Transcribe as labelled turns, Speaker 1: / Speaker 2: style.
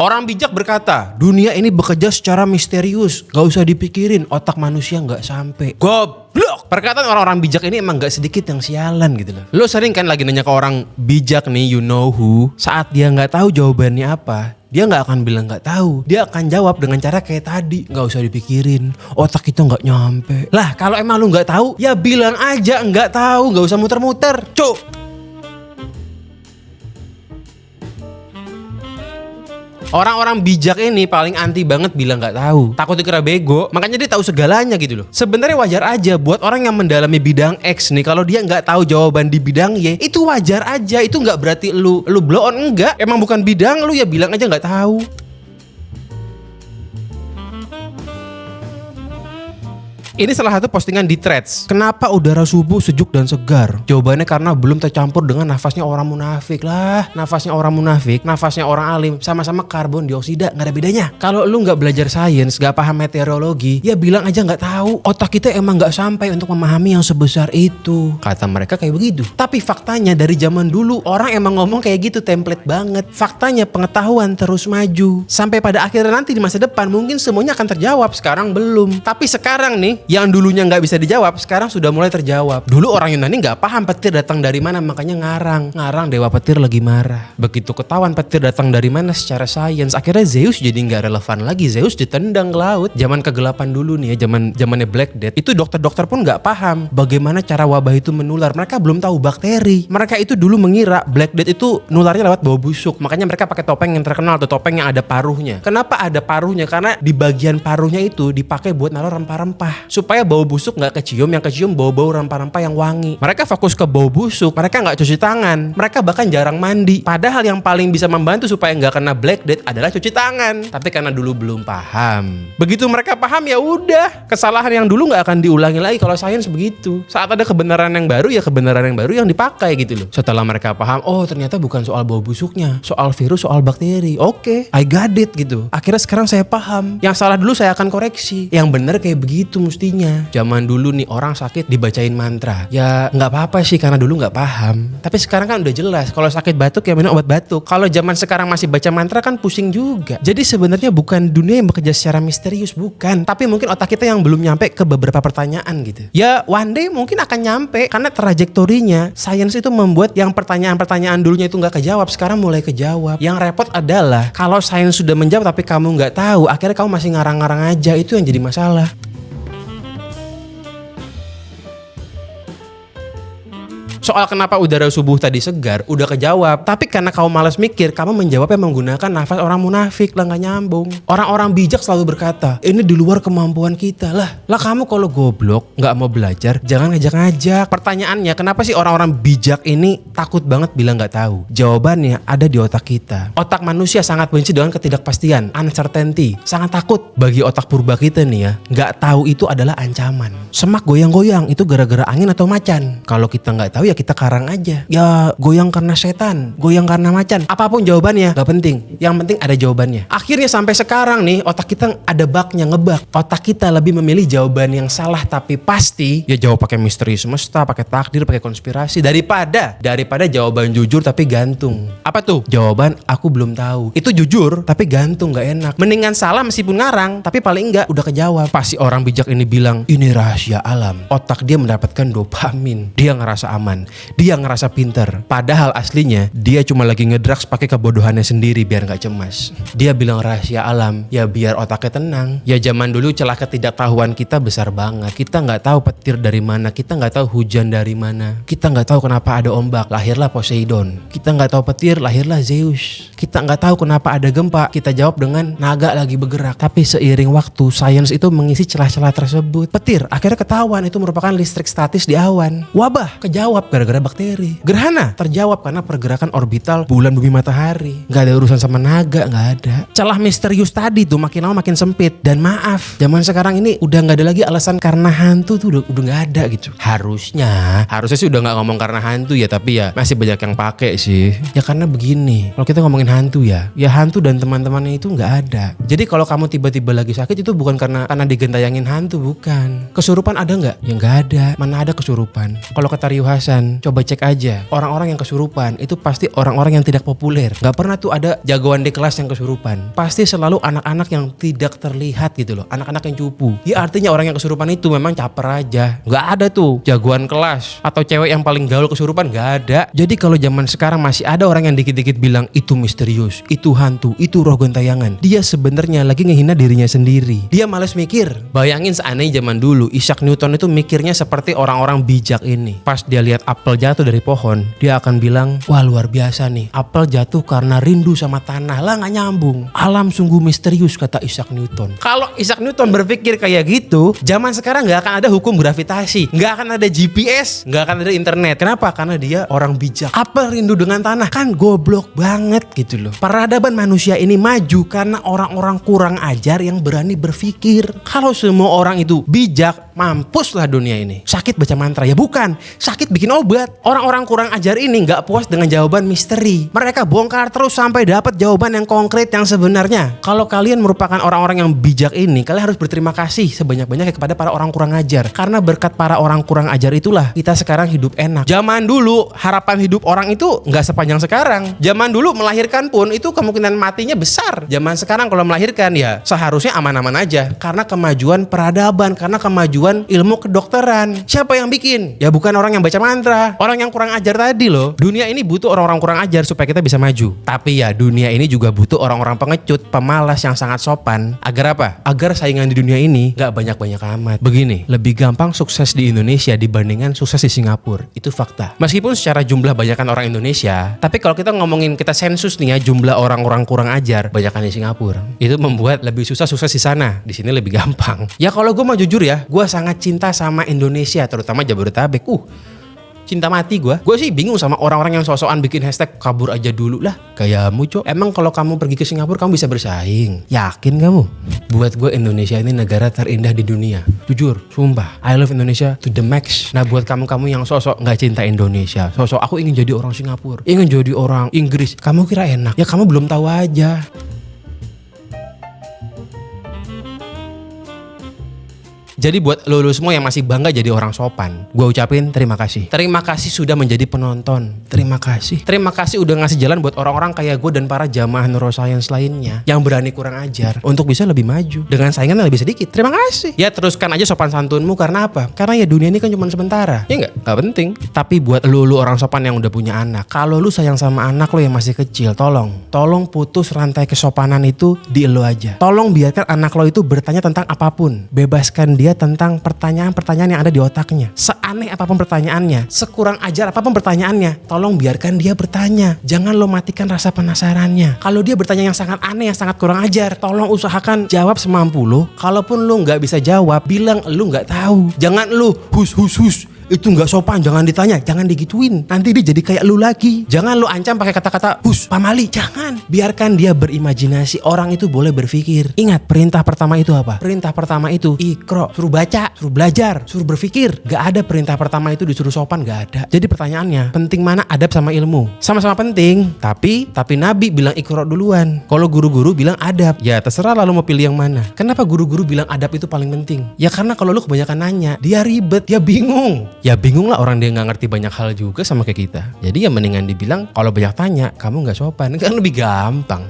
Speaker 1: Orang bijak berkata, dunia ini bekerja secara misterius, gak usah dipikirin, otak manusia gak sampai. Goblok! Perkataan orang-orang bijak ini emang gak sedikit yang sialan gitu loh. Lo sering kan lagi nanya ke orang bijak nih, you know who, saat dia gak tahu jawabannya apa, dia gak akan bilang gak tahu. Dia akan jawab dengan cara kayak tadi, gak usah dipikirin, otak kita gak nyampe. Lah kalau emang lo gak tahu, ya bilang aja gak tahu, gak usah muter-muter. Cuk! Orang-orang bijak ini paling anti banget bilang nggak tahu. Takut dikira bego, makanya dia tahu segalanya gitu loh. Sebenarnya wajar aja buat orang yang mendalami bidang X nih, kalau dia nggak tahu jawaban di bidang Y, itu wajar aja. Itu nggak berarti lu blow on, enggak. Emang bukan bidang lu, ya bilang aja nggak tahu. Ini salah satu postingan di Threads. Kenapa udara subuh sejuk dan segar? Jawabannya karena belum tercampur dengan nafasnya orang munafik lah. Nafasnya orang munafik, nafasnya orang alim, sama-sama karbon dioksida, nggak ada bedanya. Kalau lu nggak belajar sains, nggak paham meteorologi, ya bilang aja nggak tahu. Otak kita emang nggak sampai untuk memahami yang sebesar itu. Kata mereka kayak begitu. Tapi faktanya dari zaman dulu orang emang ngomong kayak gitu, template banget. Faktanya pengetahuan terus maju. Sampai pada akhirnya nanti di masa depan mungkin semuanya akan terjawab. Sekarang belum. Tapi sekarang nih, yang dulunya nggak bisa dijawab, sekarang sudah mulai terjawab. Dulu orang Yunani nggak paham petir datang dari mana, makanya ngarang dewa petir lagi marah. Begitu ketahuan petir datang dari mana secara sains, akhirnya Zeus jadi nggak relevan lagi. Zeus ditendang ke laut. Zaman kegelapan dulu nih ya, zamannya Black Death, itu dokter-dokter pun nggak paham bagaimana cara wabah itu menular. Mereka belum tahu bakteri. Mereka itu dulu mengira Black Death itu nularnya lewat bau busuk. Makanya mereka pakai topeng yang terkenal, atau topeng yang ada paruhnya. Kenapa ada paruhnya? Karena di bagian paruhnya itu dipakai buat naruh rempah-rempah, supaya bau busuk nggak kecium, yang kecium bau-bau rempah-rempah yang wangi. Mereka fokus ke bau busuk, mereka nggak cuci tangan, mereka bahkan jarang mandi. Padahal yang paling bisa membantu supaya nggak kena Black Death adalah cuci tangan. Tapi karena dulu belum paham. Begitu mereka paham, ya udah, kesalahan yang dulu nggak akan diulangi lagi. Kalau sains begitu, saat ada kebenaran yang baru, ya kebenaran yang baru yang dipakai gitu loh. Setelah mereka paham, oh ternyata bukan soal bau busuknya, soal virus, soal bakteri. Oke, I got it gitu. Akhirnya sekarang saya paham. Yang salah dulu saya akan koreksi. Yang benar kayak begitu mestinya. Zaman dulu nih orang sakit dibacain mantra, ya nggak apa-apa sih karena dulu nggak paham. Tapi sekarang kan udah jelas, kalau sakit batuk ya minum obat batuk. Kalau zaman sekarang masih baca mantra kan pusing juga. Jadi sebenarnya bukan dunia yang bekerja secara misterius, bukan. Tapi mungkin otak kita yang belum nyampe ke beberapa pertanyaan gitu. Ya one day mungkin akan nyampe, karena trajektorinya sains itu membuat yang pertanyaan-pertanyaan dulunya itu nggak kejawab, sekarang mulai kejawab. Yang repot adalah kalau sains sudah menjawab tapi kamu nggak tahu, akhirnya kamu masih ngarang-ngarang aja. Itu yang jadi masalah. Soal kenapa udara subuh tadi segar udah kejawab, tapi karena kamu malas mikir, kamu menjawabnya menggunakan nafas orang munafik. Lah nggak nyambung. Orang-orang bijak selalu berkata, ini di luar kemampuan kita. Lah kamu kalau goblok nggak mau belajar, jangan ngajak-ngajak. Pertanyaannya, kenapa sih orang-orang bijak ini takut banget bilang nggak tahu? Jawabannya ada di otak kita. Otak manusia sangat benci dengan ketidakpastian, uncertainty. Sangat takut. Bagi otak purba kita nih ya, nggak tahu itu adalah ancaman. Semak goyang-goyang itu gara-gara angin atau macan. Kalau kita nggak tahu ya kita karang aja. Ya goyang karena setan, goyang karena macan. Apapun jawabannya gak penting, yang penting ada jawabannya. Akhirnya sampai sekarang nih otak kita ada bugnya, ngebug. Otak kita lebih memilih jawaban yang salah tapi pasti. Ya jawab pakai misteri semesta, pakai takdir, pakai konspirasi, daripada jawaban jujur tapi gantung. Apa tuh? Jawaban aku belum tahu. Itu jujur tapi gantung, gak enak. Mendingan salah meskipun ngarang, tapi paling enggak udah kejawab. Pasti orang bijak ini bilang, ini rahasia alam. Otak dia mendapatkan dopamin, dia ngerasa aman, dia ngerasa pinter. Padahal aslinya dia cuma lagi ngedrugs pakai kebodohannya sendiri biar gak cemas. Dia bilang rahasia alam, ya biar otaknya tenang. Ya zaman dulu celah ketidaktahuan kita besar banget. Kita gak tahu petir dari mana, kita gak tahu hujan dari mana, kita gak tahu kenapa ada ombak, lahirlah Poseidon. Kita gak tahu petir, lahirlah Zeus. Kita gak tahu kenapa ada gempa, kita jawab dengan naga lagi bergerak. Tapi seiring waktu, sains itu mengisi celah-celah tersebut. Petir akhirnya ketahuan itu merupakan listrik statis di awan. Wabah kejawab gara-gara bakteri. Gerhana terjawab karena pergerakan orbital bulan, bumi, matahari. Gak ada urusan sama naga, gak ada. Celah misterius tadi tuh makin lama makin sempit. Dan maaf, zaman sekarang ini udah gak ada lagi alasan karena hantu tuh udah gak ada gitu. Harusnya sih udah gak ngomong karena hantu ya, tapi ya masih banyak yang pakai sih. Ya karena begini, kalau kita ngomongin hantu ya hantu dan teman-temannya itu gak ada. Jadi kalau kamu tiba-tiba lagi sakit itu bukan karena digentayangin hantu, bukan. Kesurupan ada gak? Ya gak ada. Mana ada kesurupan. Kalau kata Rio Hasan, pesantren, coba cek aja. Orang-orang yang kesurupan itu pasti orang-orang yang tidak populer. Gak pernah tuh ada jagoan di kelas yang kesurupan. Pasti selalu anak-anak yang tidak terlihat gitu loh. Anak-anak yang cupu. Ya artinya orang yang kesurupan itu memang caper aja. Gak ada tuh jagoan kelas atau cewek yang paling gaul kesurupan, gak ada. Jadi kalau zaman sekarang masih ada orang yang dikit-dikit bilang itu misterius, itu hantu, itu roh gentayangan, dia sebenarnya lagi ngehina dirinya sendiri. Dia males mikir. Bayangin seandainya zaman dulu Isaac Newton itu mikirnya seperti orang-orang bijak ini. Pas dia lihat apel jatuh dari pohon, dia akan bilang, wah luar biasa nih, apel jatuh karena rindu sama tanah. Lah gak nyambung. Alam sungguh misterius, kata Isaac Newton. Kalau Isaac Newton berpikir kayak gitu, zaman sekarang gak akan ada hukum gravitasi, gak akan ada GPS, gak akan ada internet. Kenapa? Karena dia orang bijak. Apel rindu dengan tanah, kan goblok banget gitu loh. Peradaban manusia ini maju karena orang-orang kurang ajar yang berani berpikir. Kalau semua orang itu bijak, mampuslah dunia ini. Sakit baca mantra? Ya bukan, sakit bikin obat. Orang-orang kurang ajar ini gak puas dengan jawaban misteri. Mereka bongkar terus sampai dapat jawaban yang konkret yang sebenarnya. Kalau kalian merupakan orang-orang yang bijak ini, kalian harus berterima kasih sebanyak-banyaknya kepada para orang kurang ajar. Karena berkat para orang kurang ajar itulah kita sekarang hidup enak. Zaman dulu harapan hidup orang itu gak sepanjang sekarang. Zaman dulu melahirkan pun itu kemungkinan matinya besar. Zaman sekarang kalau melahirkan ya seharusnya aman-aman aja. Karena kemajuan peradaban, karena kemajuan ilmu kedokteran. Siapa yang bikin? Ya bukan orang yang baca mantra, orang yang kurang ajar tadi loh. Dunia ini butuh orang-orang kurang ajar supaya kita bisa maju. Tapi ya dunia ini juga butuh orang-orang pengecut, pemalas yang sangat sopan. Agar apa? Agar saingan di dunia ini gak banyak-banyak amat. Begini, lebih gampang sukses di Indonesia dibandingkan sukses di Singapura. Itu fakta. Meskipun secara jumlah banyakan orang Indonesia, tapi kalau kita ngomongin kita sensus nih ya, jumlah orang-orang kurang ajar banyakan di Singapura. Itu membuat lebih susah sukses di sana. Di sini lebih gampang. Ya kalau gue mau jujur ya, gue sangat cinta sama Indonesia, terutama Jabodetabek. Cinta mati gue sih bingung sama orang-orang yang so-soan bikin hashtag kabur aja dulu lah. Gayaamu cok. Emang kalau kamu pergi ke Singapura kamu bisa bersaing? Yakin kamu? Buat gue Indonesia ini negara terindah di dunia. Jujur, sumpah, I love Indonesia to the max. Nah buat kamu-kamu yang sosok gak cinta Indonesia, sosok aku ingin jadi orang Singapura, ingin jadi orang Inggris, kamu kira enak? Ya kamu belum tahu aja. Jadi buat lo semua yang masih bangga jadi orang sopan, gue ucapin terima kasih. Terima kasih sudah menjadi penonton. Terima kasih. Terima kasih udah ngasih jalan buat orang-orang kayak gue dan para jamaah neuroscience lainnya yang berani kurang ajar untuk bisa lebih maju dengan saingan yang lebih sedikit. Terima kasih. Ya teruskan aja sopan santunmu, karena apa? Karena ya dunia ini kan cuma sementara. Ya enggak? Gak penting. Tapi buat lo orang sopan yang udah punya anak, kalau lu sayang sama anak lo yang masih kecil, tolong putus rantai kesopanan itu di lo aja. Tolong biarkan anak lo itu bertanya tentang apapun. Bebaskan dia tentang pertanyaan-pertanyaan yang ada di otaknya. Seaneh apapun pertanyaannya, sekurang ajar apapun pertanyaannya, tolong biarkan dia bertanya. Jangan lo matikan rasa penasarannya. Kalau dia bertanya yang sangat aneh, yang sangat kurang ajar, tolong usahakan jawab semampu lo. Kalaupun lo nggak bisa jawab, bilang lo nggak tahu. Jangan lo hus. Itu nggak sopan, jangan ditanya, jangan digituin. Nanti dia jadi kayak lu lagi. Jangan lu ancam pakai kata-kata hus, pamali. Jangan. Biarkan dia berimajinasi. Orang itu boleh berpikir. Ingat, perintah pertama itu apa? Perintah pertama itu ikro, suruh baca, suruh belajar, suruh berpikir. Gak ada perintah pertama itu disuruh sopan, gak ada. Jadi pertanyaannya, penting mana adab sama ilmu? Sama-sama penting. Tapi Nabi bilang ikro duluan. Kalau guru-guru bilang adab. Ya terserah lalu mau pilih yang mana. Kenapa guru-guru bilang adab itu paling penting? Ya karena kalau lu kebanyakan nanya, dia ribet, dia bingung. Ya bingung lah, orang dia gak ngerti banyak hal juga sama kayak kita. Jadi ya mendingan dibilang kalau banyak tanya kamu gak sopan, kan lebih gampang.